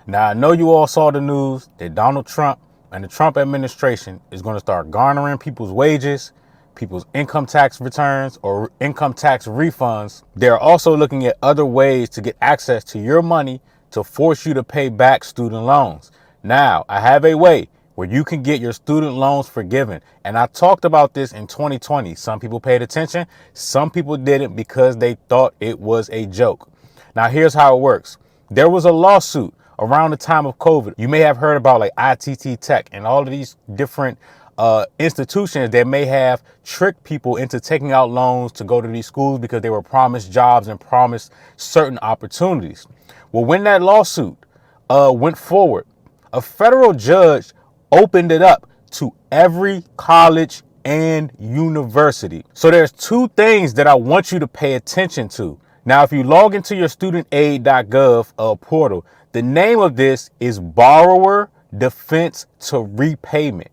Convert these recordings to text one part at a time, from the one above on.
Now, I know you all saw the news that Donald Trump and the Trump administration is going to start garnering people's wages, people's income tax returns, or income tax refunds. They're also looking at other ways to get access to your money to force you to pay back student loans. Now, I have a way where you can get your student loans forgiven. And I talked about this in 2020. Some people paid attention. Some people didn't because they thought it was a joke. Now, here's how it works. There was a lawsuit around the time of COVID. You may have heard about like ITT Tech and all of these different institutions that may have tricked people into taking out loans to go to these schools because they were promised jobs and promised certain opportunities. Well, when that lawsuit went forward, a federal judge opened it up to every college and university. So there's two things that I want you to pay attention to. Now, if you log into your studentaid.gov portal, the name of this is Borrower Defense to Repayment.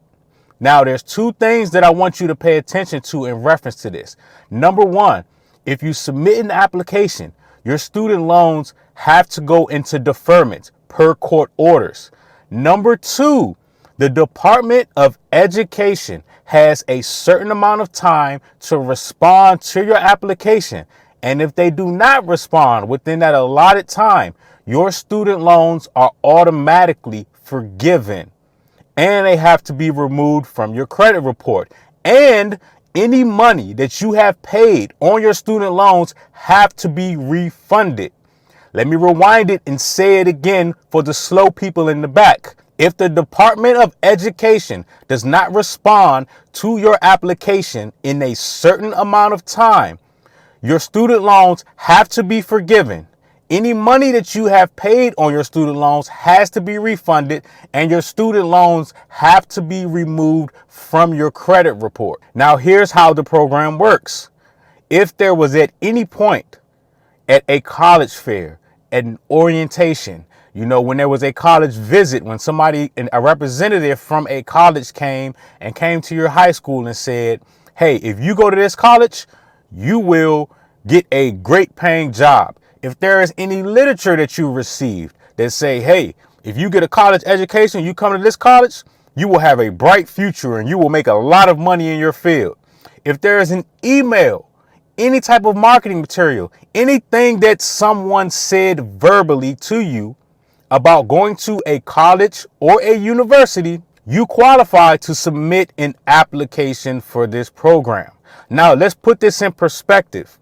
Now, there's two things that I want you to pay attention to in reference to this. Number one, if you submit an application, your student loans have to go into deferment per court orders. Number two, the Department of Education has a certain amount of time to respond to your application. And if they do not respond within that allotted time, your student loans are automatically forgiven. And they have to be removed from your credit report. And any money that you have paid on your student loans have to be refunded. Let me rewind it and say it again for the slow people in the back. If the Department of Education does not respond to your application in a certain amount of time, your student loans have to be forgiven. Any money that you have paid on your student loans has to be refunded, and your student loans have to be removed from your credit report. Now, here's how the program works. If there was at any point at a college fair, at an orientation, when there was a college visit, when a representative from a college came to your high school and said, hey, if you go to this college, you will get a great paying job. If there is any literature that you received that say, hey, if you get a college education, you come to this college, you will have a bright future and you will make a lot of money in your field. If there is an email, any type of marketing material, anything that someone said verbally to you about going to a college or a university, you qualify to submit an application for this program. Now, let's put this in perspective.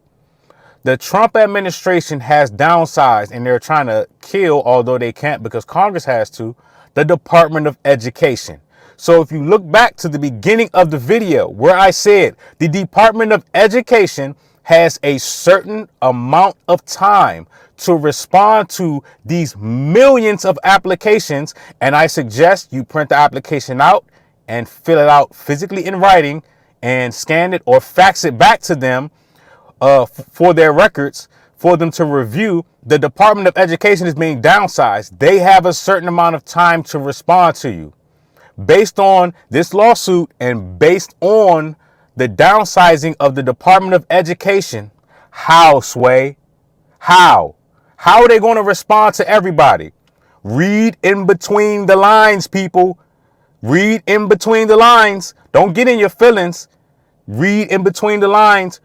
The Trump administration has downsized, and they're trying to kill, although they can't because Congress has to, the Department of Education. So if you look back to the beginning of the video where I said the Department of Education has a certain amount of time to respond to these millions of applications, and I suggest you print the application out and fill it out physically in writing and scan it or fax it back to them for their records, for them to review. The Department of Education is being downsized. They have a certain amount of time to respond to you. Based on this lawsuit and based on the downsizing of the Department of Education, how, Sway? How? How are they going to respond to everybody? Read in between the lines, people. Read in between the lines. Don't get in your feelings. Read in between the lines.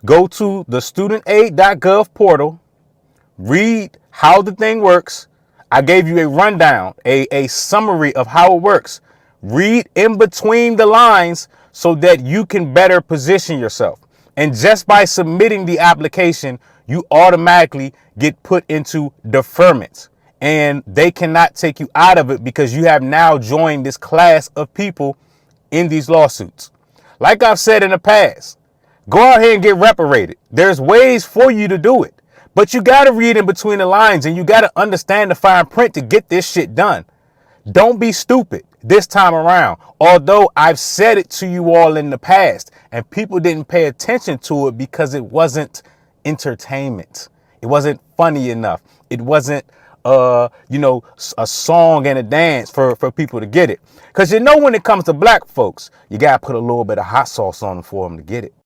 Go to the studentaid.gov portal. Read how the thing works. I gave you a rundown, a summary of how it works. Read in between the lines so that you can better position yourself. And just by submitting the application, you automatically get put into deferment. And they cannot take you out of it because you have now joined this class of people in these lawsuits. Like I've said in the past, go out here and get reparated. There's ways for you to do it. But you got to read in between the lines and you got to understand the fine print to get this shit done. Don't be stupid this time around. Although I've said it to you all in the past and people didn't pay attention to it because it wasn't entertainment. It wasn't funny enough. It wasn't, a song and a dance for people to get it. Because when it comes to black folks, you got to put a little bit of hot sauce on them for them to get it.